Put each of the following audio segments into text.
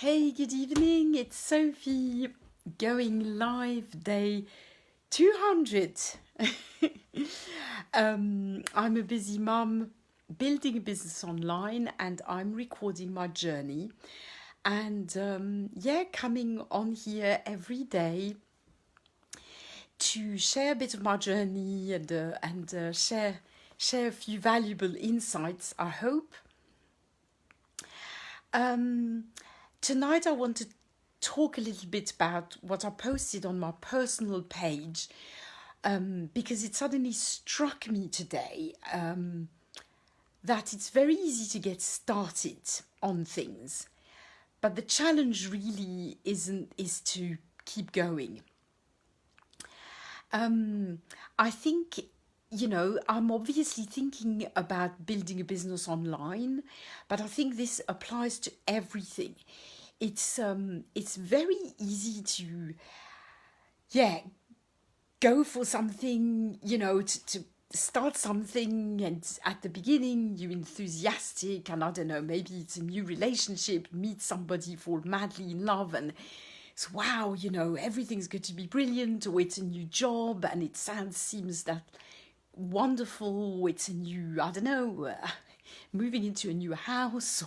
Hey, good evening. It's Sophie going live day 200. I'm a busy mum building a business online and I'm recording my journey. And coming on here every day to share a bit of my journey and share a few valuable insights, I hope. Tonight I want to talk a little bit about what I posted on my personal page because it suddenly struck me today that it's very easy to get started on things, but the challenge really is to keep going. I think, I'm obviously thinking about building a business online, but I think this applies to everything. It's very easy to, go for something, to start something, and at the beginning you're enthusiastic, and I don't know, maybe it's a new relationship, meet somebody, fall madly in love, and it's wow, everything's going to be brilliant, or it's a new job and it seems that wonderful, it's a new, I don't know, moving into a new house,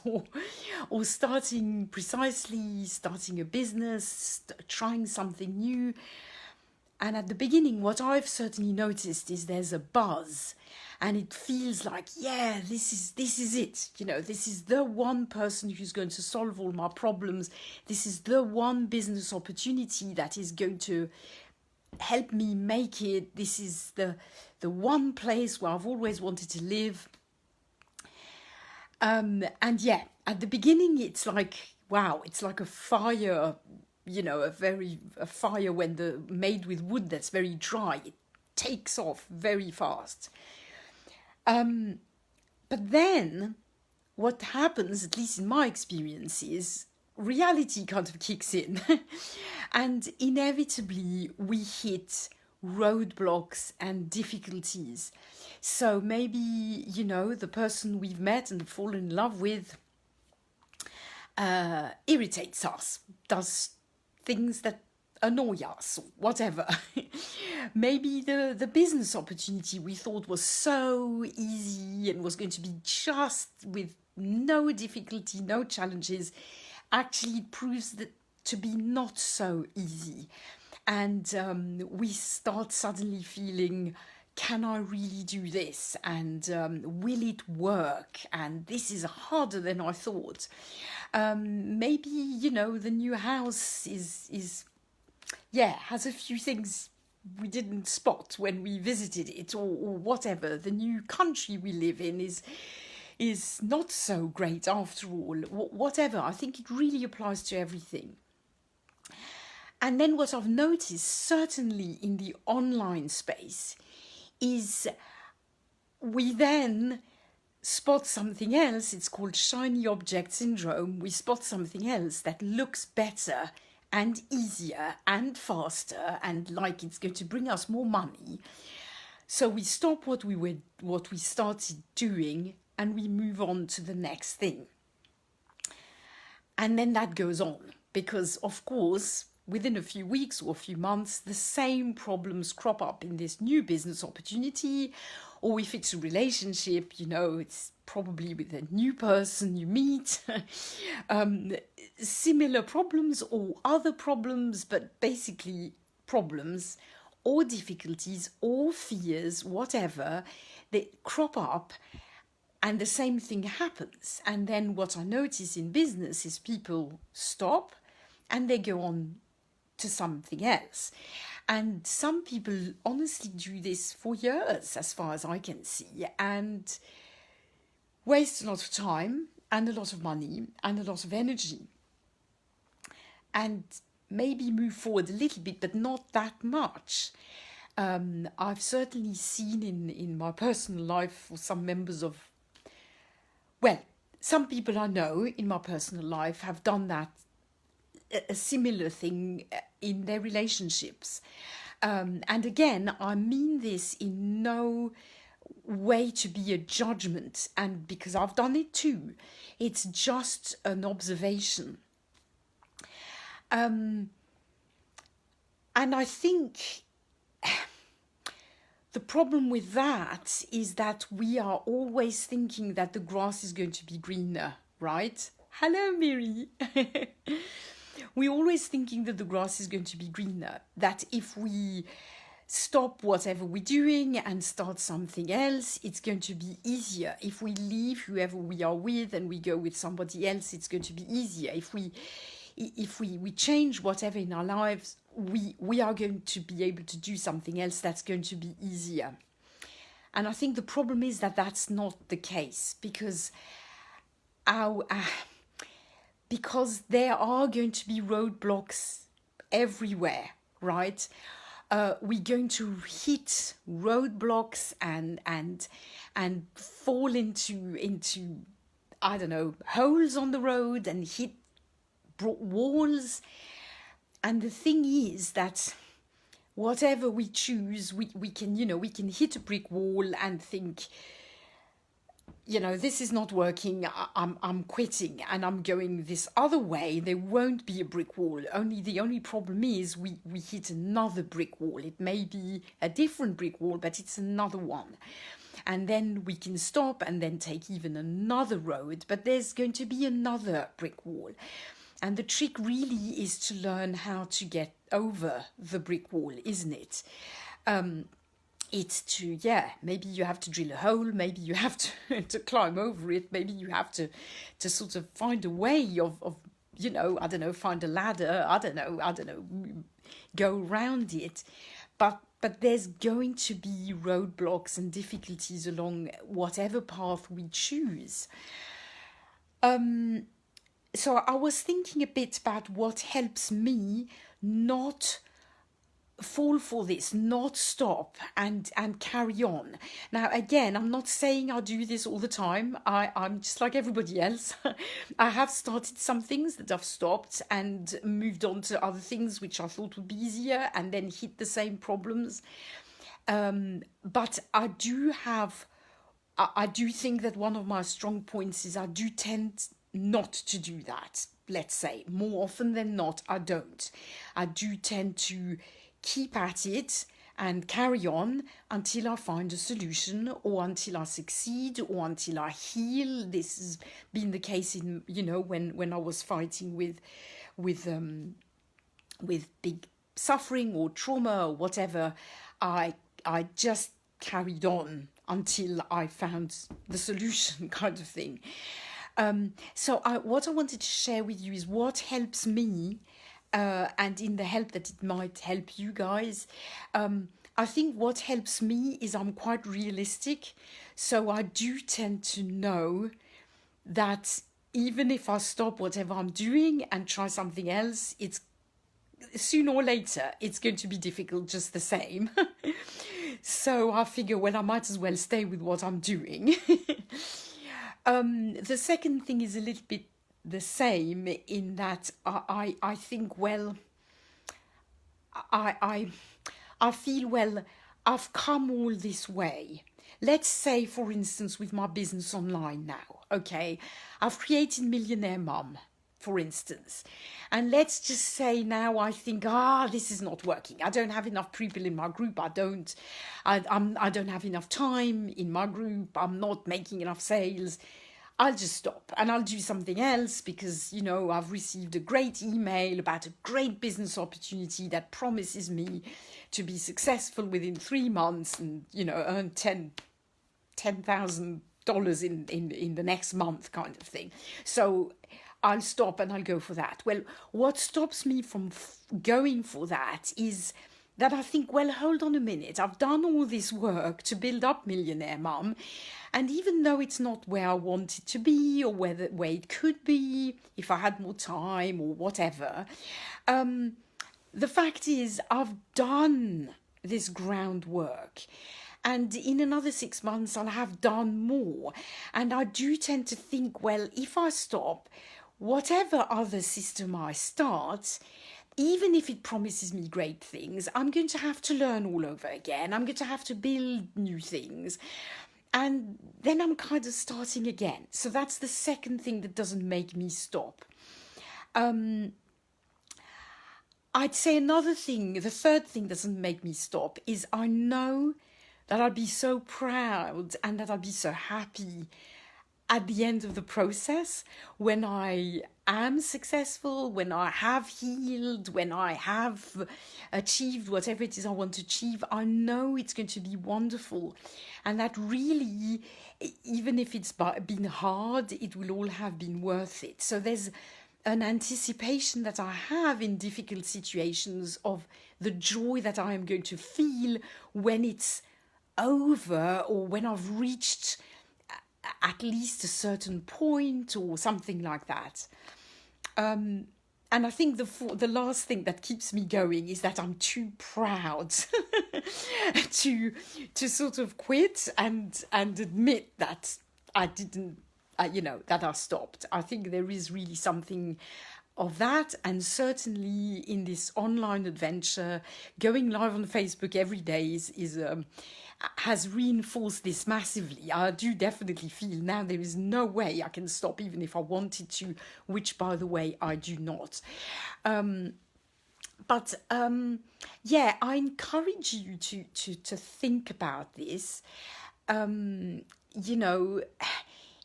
or starting a business, trying something new. And at the beginning, what I've certainly noticed is there's a buzz, and it feels like, this is it. This is the one person who's going to solve all my problems. This is the one business opportunity that is going to help me make it. This is the one place where I've always wanted to live. At the beginning, it's like, wow, it's like a fire, a fire made with wood that's very dry. It takes off very fast. But then what happens, at least in my experience, is reality kind of kicks in. And inevitably we hit roadblocks and difficulties. So maybe, the person we've met and fallen in love with irritates us, does things that annoy us, or whatever. Maybe the business opportunity we thought was so easy and was going to be just with no difficulty, no challenges, actually proves that to be not so easy. And we start suddenly feeling, can I really do this? And will it work? And this is harder than I thought. Maybe, the new house has a few things we didn't spot when we visited it, or whatever. The new country we live in is not so great after all. Whatever. I think it really applies to everything. And then what I've noticed, certainly in the online space, is we then spot something else. It's called shiny object syndrome. We spot something else that looks better and easier and faster and like it's going to bring us more money. So we stop what we started doing and we move on to the next thing. And then that goes on because, of course, within a few weeks or a few months, the same problems crop up in this new business opportunity. Or if it's a relationship, it's probably with a new person you meet. Similar problems or other problems, but basically problems or difficulties or fears, whatever, they crop up and the same thing happens. And then what I notice in business is people stop and they go on to something else. And some people honestly do this for years, as far as I can see, and waste a lot of time and a lot of money and a lot of energy. And maybe move forward a little bit, but not that much. I've certainly seen in my personal life, for some members of, some people I know in my personal life have done that, a similar thing in their relationships. And again, I mean this in no way to be a judgment, and because I've done it too. It's just an observation. And I think the problem with that is that we are always thinking that the grass is going to be greener, right? Hello, Miri. We're always thinking that the grass is going to be greener, that if we stop whatever we're doing and start something else, it's going to be easier. If we leave whoever we are with and we go with somebody else, it's going to be easier. If we change whatever in our lives, we are going to be able to do something else that's going to be easier. And I think the problem is that that's not the case, because there are going to be roadblocks everywhere, right? We're going to hit roadblocks and fall into I don't know, holes on the road and hit walls. And the thing is that whatever we choose, we can hit a brick wall and think, this is not working, I'm quitting and I'm going this other way. There won't be a brick wall. The only problem is we hit another brick wall. It may be a different brick wall, but it's another one. And then we can stop and then take even another road, but there's going to be another brick wall. And the trick really is to learn how to get over the brick wall, isn't it? It's to, maybe you have to drill a hole, maybe you have to climb over it, maybe you have to sort of find a way of find a ladder, I don't know, go around it. But there's going to be roadblocks and difficulties along whatever path we choose. So I was thinking a bit about what helps me not fall for this, not stop and carry on. Now, again, I'm not saying I do this all the time. I'm just like everybody else. I have started some things that I've stopped and moved on to other things which I thought would be easier and then hit the same problems. But I do think that one of my strong points is I do tend not to do that. Let's say more often than not, I don't. I do tend to keep at it and carry on until I find a solution, or until I succeed, or until I heal. This has been the case in when I was fighting with big suffering or trauma or whatever. I just carried on until I found the solution, kind of thing. So what I wanted to share with you is what helps me, and in the help that it might help you guys. I think what helps me is I'm quite realistic. So I do tend to know that even if I stop whatever I'm doing and try something else, it's sooner or later, it's going to be difficult just the same. So I figure, well, I might as well stay with what I'm doing. The second thing is a little bit the same, in that I think, well, I feel, well, I've come all this way. Let's say, for instance, with my business online now, okay, I've created Millionaire Mum, for instance, and let's just say now I think, this is not working. I don't have enough people in my group. I don't have enough time in my group. I'm not making enough sales. I'll just stop and I'll do something else, because, I've received a great email about a great business opportunity that promises me to be successful within 3 months and, earn $10,000 in the next month, kind of thing. So I'll stop and I'll go for that. Well, what stops me from going for that is that I think, well, hold on a minute. I've done all this work to build up Millionaire Mum. And even though it's not where I want it to be, or where it could be, if I had more time or whatever, the fact is I've done this groundwork. And in another 6 months, I'll have done more. And I do tend to think, well, if I stop, whatever other system I start, even if it promises me great things, I'm going to have to learn all over again. I'm going to have to build new things. And then I'm kind of starting again. So that's the second thing that doesn't make me stop. I'd say another thing, the third thing that doesn't make me stop is I know that I'll be so proud and that I'll be so happy at the end of the process when I am successful, when I have healed, when I have achieved whatever it is I want to achieve. I know it's going to be wonderful, and that really, even if it's been hard, it will all have been worth it. So there's an anticipation that I have in difficult situations of the joy that I am going to feel when it's over, or when I've reached at least a certain point or something like that. And I think the last thing that keeps me going is that I'm too proud to sort of quit and admit that I didn't, that I stopped. I think there is really something of that, and certainly in this online adventure, going live on Facebook every day has reinforced this massively. I do definitely feel now there is no way I can stop, even if I wanted to, which, by the way, I do not. But I encourage you to think about this.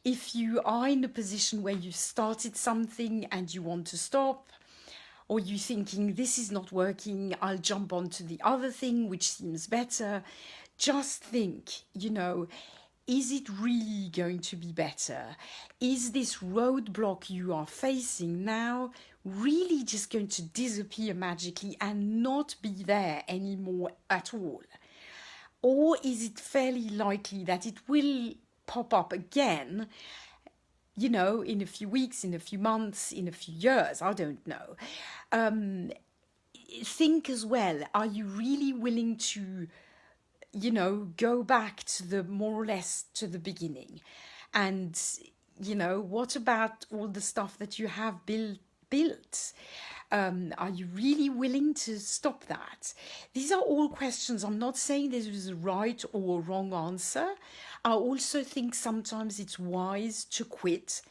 If you are in a position where you've started something and you want to stop, or you're thinking, this is not working, I'll jump onto the other thing, which seems better, just think, is it really going to be better? Is this roadblock you are facing now really just going to disappear magically and not be there anymore at all? Or is it fairly likely that it will pop up again, in a few weeks, in a few months, in a few years? I don't know. Think as well, are you really willing to go back to more or less to the beginning? And, what about all the stuff that you have built? Are you really willing to stop that? These are all questions. I'm not saying there is a right or a wrong answer. I also think sometimes it's wise to quit.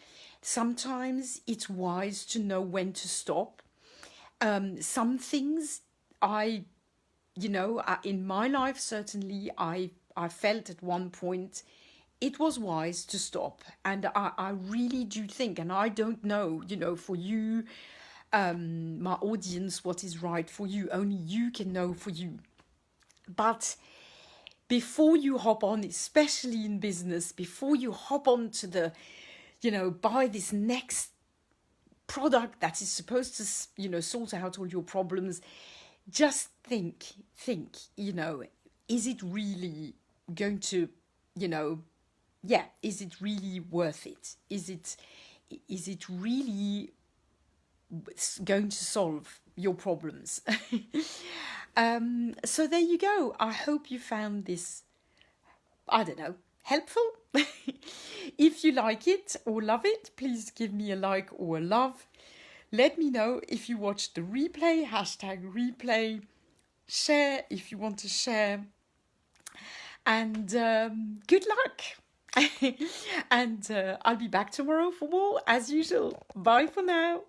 Sometimes it's wise to know when to stop. Some things in my life, certainly, I felt at one point it was wise to stop. And I really do think, and I don't know, for you, my audience, what is right for you. Only you can know for you. But before you hop on, especially in business, before you hop on to the, buy this next product that is supposed to, sort out all your problems, just think, is it really going to, is it really worth it? Is it really going to solve your problems? So there you go. I hope you found this, helpful. If you like it or love it, please give me a like or a love. Let me know if you watched the replay, #replay. Share if you want to share. And good luck. And I'll be back tomorrow for more, as usual. Bye for now.